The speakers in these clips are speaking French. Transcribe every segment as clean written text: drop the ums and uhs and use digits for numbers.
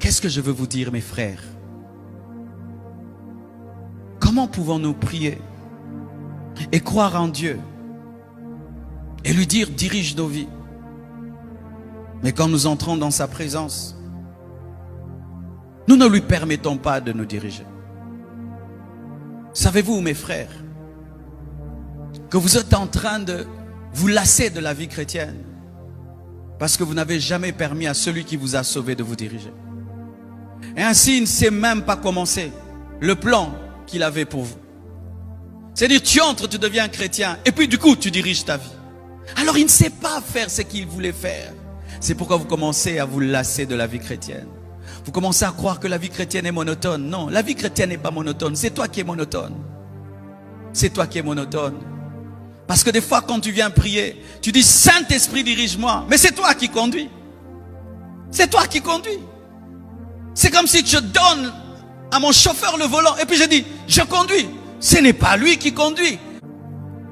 Qu'est-ce que je veux vous dire, mes frères? Comment pouvons-nous prier et croire en Dieu et lui dire, dirige nos vies? Mais quand nous entrons dans sa présence, nous ne lui permettons pas de nous diriger. Savez-vous, mes frères, que vous êtes en train de vous lasser de la vie chrétienne parce que vous n'avez jamais permis à celui qui vous a sauvé de vous diriger. Et ainsi, il ne sait même pas commencer le plan qu'il avait pour vous. C'est-à-dire, tu entres, tu deviens chrétien, et puis du coup, tu diriges ta vie. Alors, il ne sait pas faire ce qu'il voulait faire. C'est pourquoi vous commencez à vous lasser de la vie chrétienne. Vous commencez à croire que la vie chrétienne est monotone. Non, la vie chrétienne n'est pas monotone. C'est toi qui es monotone. C'est toi qui es monotone. Parce que des fois, quand tu viens prier, tu dis, Saint-Esprit, dirige-moi. Mais c'est toi qui conduis. C'est toi qui conduis. C'est comme si je donne à mon chauffeur le volant et puis je dis, je conduis. Ce n'est pas lui qui conduit.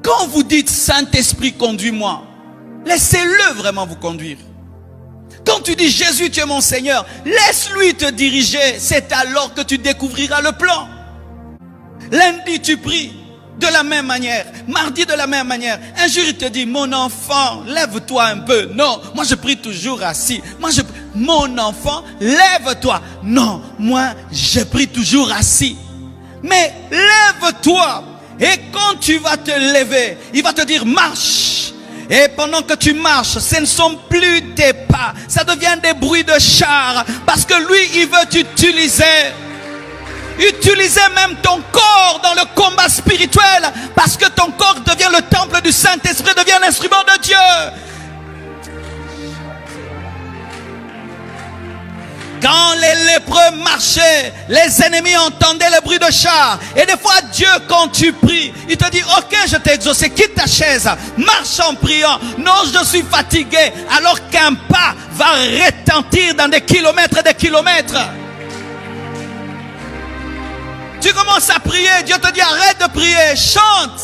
Quand vous dites, Saint-Esprit, conduis-moi, laissez-le vraiment vous conduire. Quand tu dis, Jésus, tu es mon Seigneur, laisse-lui te diriger. C'est alors que tu découvriras le plan. Lundi, tu pries de la même manière. Mardi, de la même manière. Un jour, il te dit, mon enfant, lève-toi un peu. Non, moi, je prie toujours assis. Mon enfant, lève-toi. Non, moi, je prie toujours assis. Mais lève-toi. Et quand tu vas te lever, il va te dire, marche. Et pendant que tu marches, ce ne sont plus tes pas. Ça devient des bruits de chars. Parce que lui, il veut t'utiliser. Utilisez même ton corps dans le combat spirituel. Parce que ton corps devient le temple du Saint-Esprit, devient l'instrument de Dieu. Quand les lépreux marchaient, les ennemis entendaient le bruit de chars. Et des fois, Dieu, quand tu pries, il te dit, ok, je t'ai exaucé, quitte ta chaise, marche en priant. Non, je suis fatigué. Alors qu'un pas va retentir dans des kilomètres et des kilomètres. Tu commences à prier, Dieu te dit, arrête de prier, chante.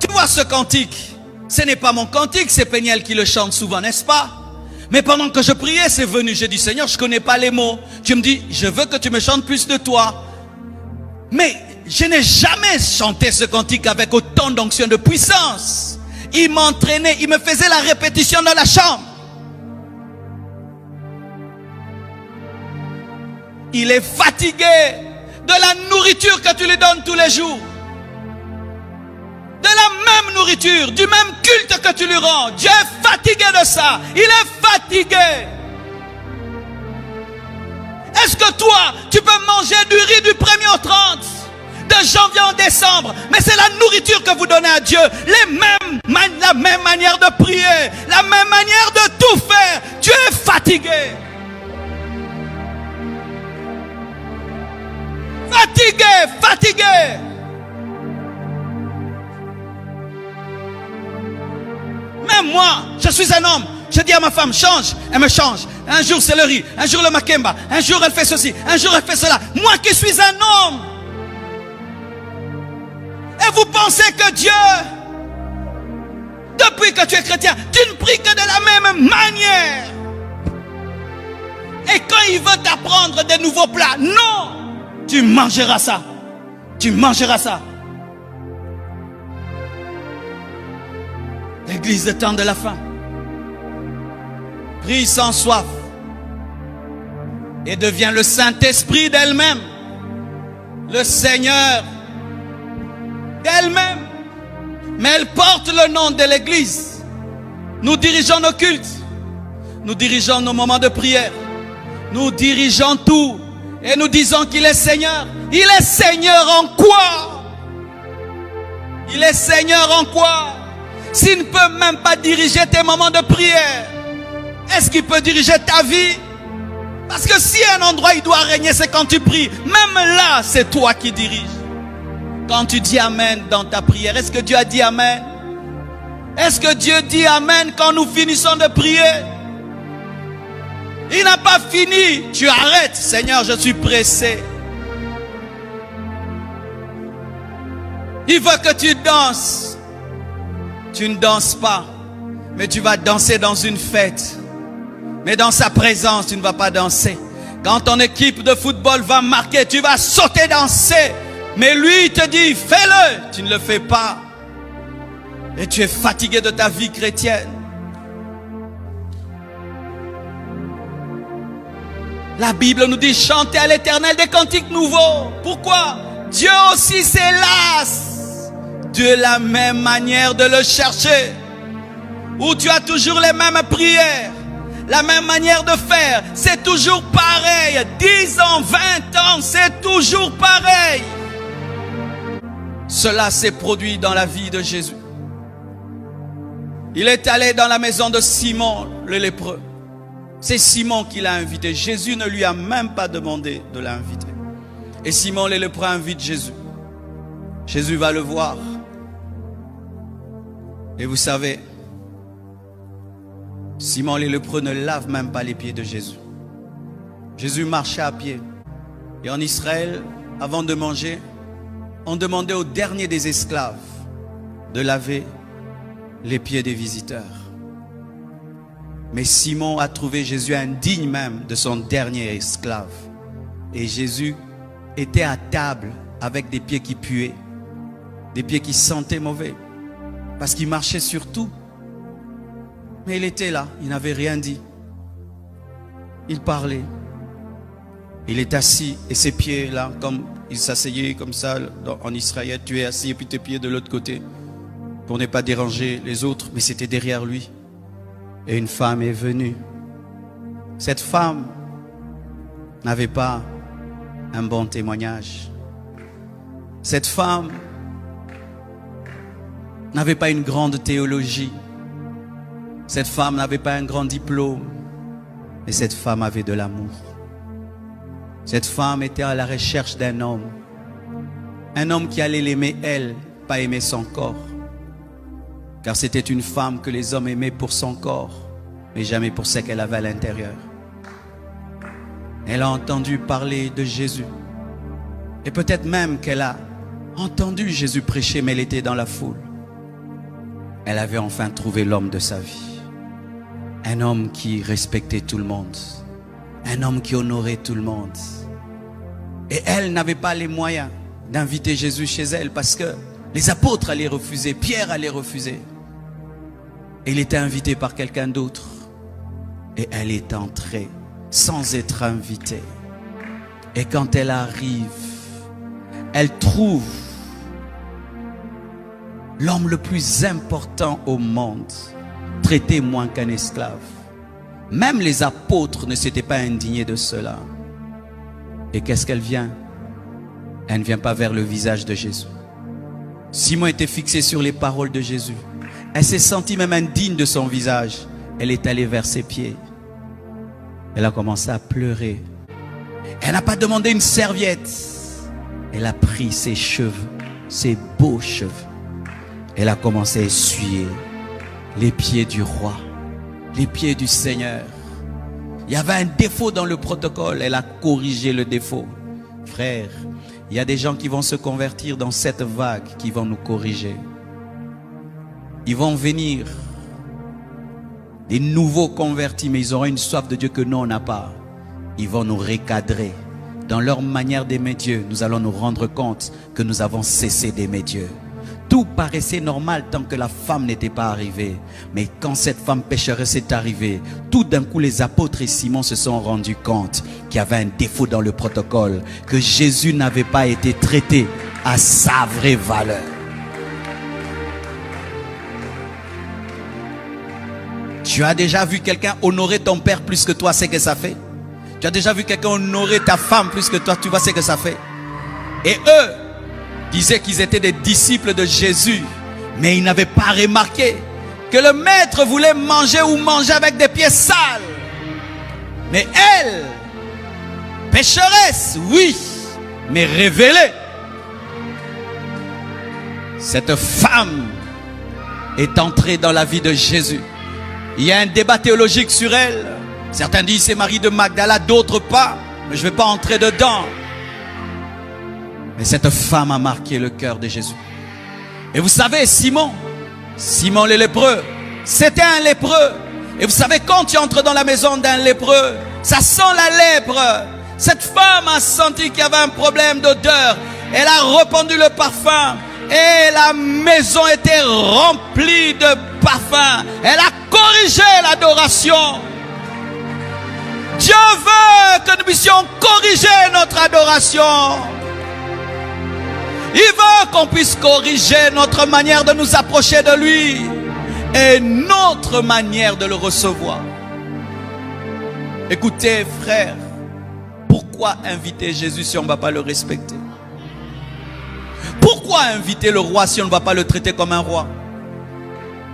Tu vois ce cantique? Ce n'est pas mon cantique, c'est Péniel qui le chante souvent, n'est-ce pas? Mais pendant que je priais, c'est venu. J'ai dit, Seigneur, je ne connais pas les mots. Tu me dis, je veux que tu me chantes plus de toi. Mais je n'ai jamais chanté ce cantique avec autant d'onction, de puissance. Il m'entraînait, il me faisait la répétition dans la chambre. Il est fatigué de la nourriture que tu lui donnes tous les jours. De la même nourriture, du même culte que tu lui rends. Dieu est fatigué de ça. Il est fatigué. Est-ce que toi, tu peux manger du riz du 1er au 30, de janvier en décembre, mais c'est la nourriture que vous donnez à Dieu. La même manière de prier, la même manière de tout faire. Dieu est fatigué. Fatigué, fatigué. Même moi, je suis un homme. Je dis à ma femme, change. Elle me change. Un jour c'est le riz, un jour le makemba, un jour elle fait ceci, un jour elle fait cela. Moi qui suis un homme. Et vous pensez que Dieu, depuis que tu es chrétien, tu ne pries que de la même manière. Et quand il veut t'apprendre des nouveaux plats, non, tu mangeras ça. Tu mangeras ça. L'église de temps de la fin. Prie sans soif. Et devient le Saint-Esprit d'elle-même. Le Seigneur d'elle-même. Mais elle porte le nom de l'église. Nous dirigeons nos cultes. Nous dirigeons nos moments de prière. Nous dirigeons tout. Et nous disons qu'il est Seigneur. Il est Seigneur en quoi? Il est Seigneur en quoi? S'il ne peut même pas diriger tes moments de prière, est-ce qu'il peut diriger ta vie? Parce que si un endroit il doit régner, c'est quand tu pries. Même là, c'est toi qui diriges. Quand tu dis Amen dans ta prière, est-ce que Dieu a dit Amen? Est-ce que Dieu dit Amen quand nous finissons de prier? Il n'a pas fini. Tu arrêtes. Seigneur, je suis pressé. Il veut que tu danses. Tu ne danses pas, mais tu vas danser dans une fête. Mais dans sa présence, tu ne vas pas danser. Quand ton équipe de football va marquer, tu vas sauter, danser. Mais lui, il te dit, fais-le. Tu ne le fais pas. Et tu es fatigué de ta vie chrétienne. La Bible nous dit, chantez à l'Éternel des cantiques nouveaux. Pourquoi? Dieu aussi s'est lasse de la même manière de le chercher. Où tu as toujours les mêmes prières, la même manière de faire. C'est toujours pareil. 10 ans, 20 ans, c'est toujours pareil. Cela s'est produit dans la vie de Jésus. Il est allé dans la maison de Simon le lépreux. C'est Simon qui l'a invité. Jésus ne lui a même pas demandé de l'inviter. Et Simon le lépreux invite Jésus. Jésus va le voir. Et vous savez, Simon le lépreux ne lave même pas les pieds de Jésus. Jésus marchait à pied. Et en Israël, avant de manger, on demandait au dernier des esclaves de laver les pieds des visiteurs. Mais Simon a trouvé Jésus indigne même de son dernier esclave. Et Jésus était à table avec des pieds qui puaient, des pieds qui sentaient mauvais, parce qu'il marchait sur tout. Mais il était là, il n'avait rien dit. Il parlait. Il est assis et ses pieds là, comme il s'asseyait comme ça en Israël, tu es assis et puis tes pieds de l'autre côté pour ne pas déranger les autres, mais c'était derrière lui. Et une femme est venue. Cette femme n'avait pas un bon témoignage. Cette femme n'avait pas une grande théologie. Cette femme n'avait pas un grand diplôme. Mais cette femme avait de l'amour. Cette femme était à la recherche d'un homme. Un homme qui allait l'aimer elle, pas aimer son corps. Car c'était une femme que les hommes aimaient pour son corps, mais jamais pour ce qu'elle avait à l'intérieur. Elle a entendu parler de Jésus. Et peut-être même qu'elle a entendu Jésus prêcher, mais elle était dans la foule. Elle avait enfin trouvé l'homme de sa vie. Un homme qui respectait tout le monde. Un homme qui honorait tout le monde. Et elle n'avait pas les moyens d'inviter Jésus chez elle parce que les apôtres allaient refuser, Pierre allait refuser. Et il était invité par quelqu'un d'autre. Et elle est entrée sans être invitée. Et quand elle arrive, elle trouve l'homme le plus important au monde, traité moins qu'un esclave. Même les apôtres ne s'étaient pas indignés de cela. Et qu'est-ce qu'elle vient? Elle ne vient pas vers le visage de Jésus. Simon était fixé sur les paroles de Jésus. Elle s'est sentie même indigne de son visage. Elle est allée vers ses pieds. Elle a commencé à pleurer. Elle n'a pas demandé une serviette. Elle a pris ses cheveux, ses beaux cheveux. Elle a commencé à essuyer les pieds du roi, les pieds du Seigneur. Il y avait un défaut dans le protocole. Elle a corrigé le défaut. Frère, il y a des gens qui vont se convertir dans cette vague, qui vont nous corriger. Ils vont venir, des nouveaux convertis, mais ils auront une soif de Dieu que nous, on n'a pas. Ils vont nous recadrer. Dans leur manière d'aimer Dieu, nous allons nous rendre compte que nous avons cessé d'aimer Dieu. Tout paraissait normal tant que la femme n'était pas arrivée. Mais quand cette femme pécheresse est arrivée, tout d'un coup les apôtres et Simon se sont rendus compte qu'il y avait un défaut dans le protocole, que Jésus n'avait pas été traité à sa vraie valeur. Tu as déjà vu quelqu'un honorer ton père plus que toi, c'est que ça fait? Tu as déjà vu quelqu'un honorer ta femme plus que toi, tu vois ce que ça fait? Et eux disaient qu'ils étaient des disciples de Jésus, mais ils n'avaient pas remarqué que le maître voulait manger ou manger avec des pieds sales. Mais elle, pécheresse, oui, mais révélée. Cette femme est entrée dans la vie de Jésus. Il y a un débat théologique sur elle. Certains disent c'est Marie de Magdala, d'autres pas. Mais je ne vais pas entrer dedans. Mais cette femme a marqué le cœur de Jésus. Et vous savez, Simon le lépreux, c'était un lépreux. Et vous savez, quand tu entres dans la maison d'un lépreux, ça sent la lèpre. Cette femme a senti qu'il y avait un problème d'odeur. Elle a répandu le parfum. Et la maison était remplie de parfum. Elle a corrigé l'adoration. Dieu veut que nous puissions corriger notre adoration. Il veut qu'on puisse corriger notre manière de nous approcher de lui et notre manière de le recevoir. Écoutez, frères, pourquoi inviter Jésus si on ne va pas le respecter? Pourquoi inviter le roi si on ne va pas le traiter comme un roi?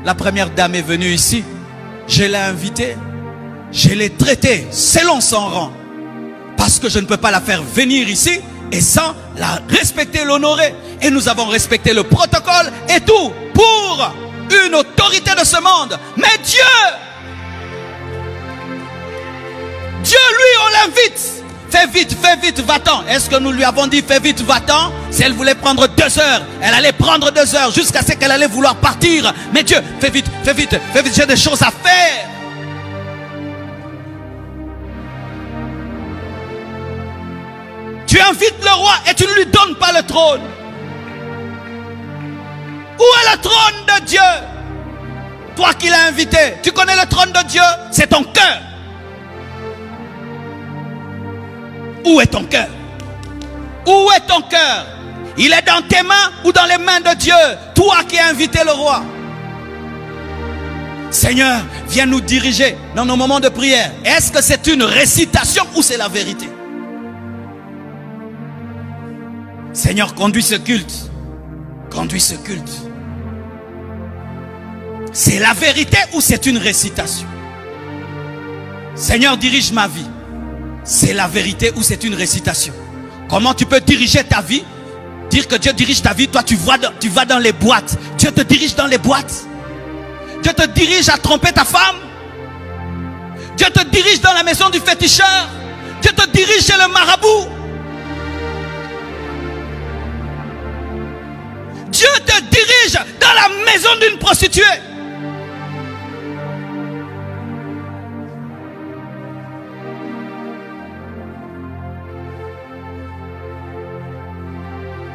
La première dame est venue ici, je l'ai invitée, je l'ai traitée selon son rang, parce que je ne peux pas la faire venir ici et sans la respecter, l'honorer. Et nous avons respecté le protocole et tout pour une autorité de ce monde. Mais Dieu, lui, on l'invite. Fais vite, va-t'en. Est-ce que nous lui avons dit fais vite, va-t'en? Si elle voulait prendre 2 heures, elle allait prendre 2 heures jusqu'à ce qu'elle allait vouloir partir. Mais Dieu, fais vite, j'ai des choses à faire. Tu invites le roi et tu ne lui donnes pas le trône. Où est le trône de Dieu? Toi qui l'as invité, tu connais le trône de Dieu? C'est ton cœur. Où est ton cœur? Où est ton cœur? Il est dans tes mains ou dans les mains de Dieu? Toi qui as invité le roi. Seigneur, viens nous diriger dans nos moments de prière. Est-ce que c'est une récitation ou c'est la vérité? Seigneur, conduis ce culte. Conduis ce culte. C'est la vérité ou c'est une récitation? Seigneur, dirige ma vie. C'est la vérité ou c'est une récitation? Comment tu peux diriger ta vie? Dire que Dieu dirige ta vie, toi tu vas dans les boîtes. Dieu te dirige dans les boîtes. Dieu te dirige à tromper ta femme. Dieu te dirige dans la maison du féticheur. Dieu te dirige chez le marabout. Dieu te dirige dans la maison d'une prostituée.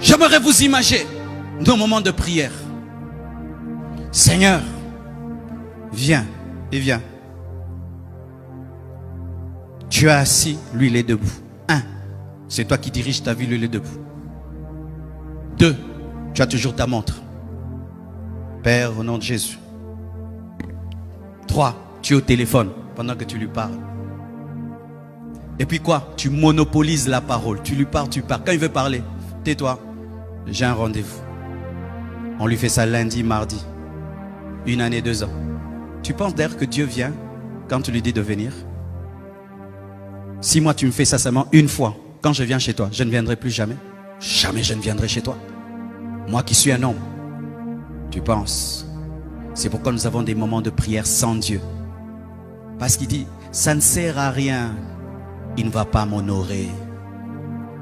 J'aimerais vous imaginer nos moments de prière. Seigneur, viens et viens. Tu es assis, lui il est debout. 1, c'est toi qui diriges ta vie, lui il est debout. 2, tu as toujours ta montre. Père, au nom de Jésus. 3, tu es au téléphone pendant que tu lui parles. Et puis quoi? Tu monopolises la parole. Tu lui parles, tu parles. Quand il veut parler, tais-toi. J'ai un rendez-vous. On lui fait ça lundi, mardi. 1 année, 2 ans. Tu penses d'ailleurs que Dieu vient quand tu lui dis de venir? Si moi tu me fais ça seulement une fois, quand je viens chez toi, je ne viendrai plus jamais. Jamais je ne viendrai chez toi. Moi qui suis un homme. Tu penses? C'est pourquoi nous avons des moments de prière sans Dieu. Parce qu'il dit, ça ne sert à rien. Il ne va pas m'honorer.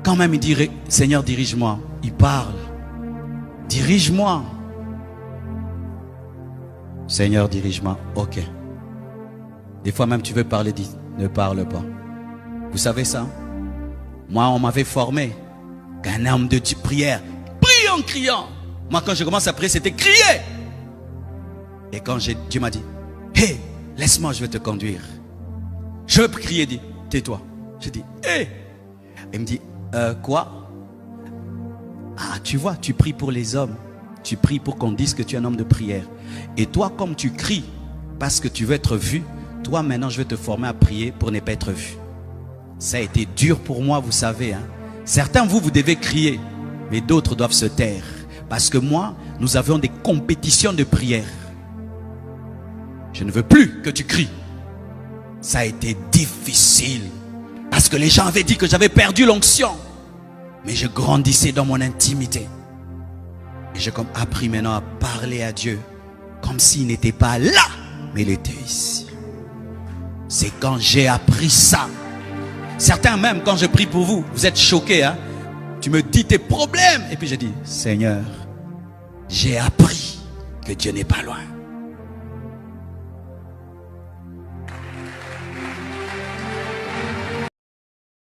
Quand même il dirait, Seigneur dirige-moi. Il parle. Dirige-moi. Seigneur dirige-moi. Ok. Des fois même tu veux parler, dis, ne parle pas. Vous savez ça? Moi on m'avait formé qu'un homme de prière, prie en criant. Moi quand je commence à prier c'était crier. Et quand Dieu m'a dit, hé, laisse-moi, je vais te conduire. Je veux crier, dit, tais-toi. Je dis, hé. Il me dit, quoi? Ah, tu vois, tu pries pour les hommes. Tu pries pour qu'on dise que tu es un homme de prière. Et toi, comme tu cries parce que tu veux être vu, toi maintenant je vais te former à prier pour ne pas être vu. Ça a été dur pour moi, vous savez. Hein? Certains, vous devez crier, mais d'autres doivent se taire. Parce que moi, nous avions des compétitions de prière. Je ne veux plus que tu cries. Ça a été difficile. Parce que les gens avaient dit que j'avais perdu l'onction. Mais je grandissais dans mon intimité. Et j'ai comme appris maintenant à parler à Dieu. Comme s'il n'était pas là, mais il était ici. C'est quand j'ai appris ça. Certains même, quand je prie pour vous, vous êtes choqués. Hein? Tu me dis tes problèmes. Et puis je dis, Seigneur, j'ai appris que Dieu n'est pas loin.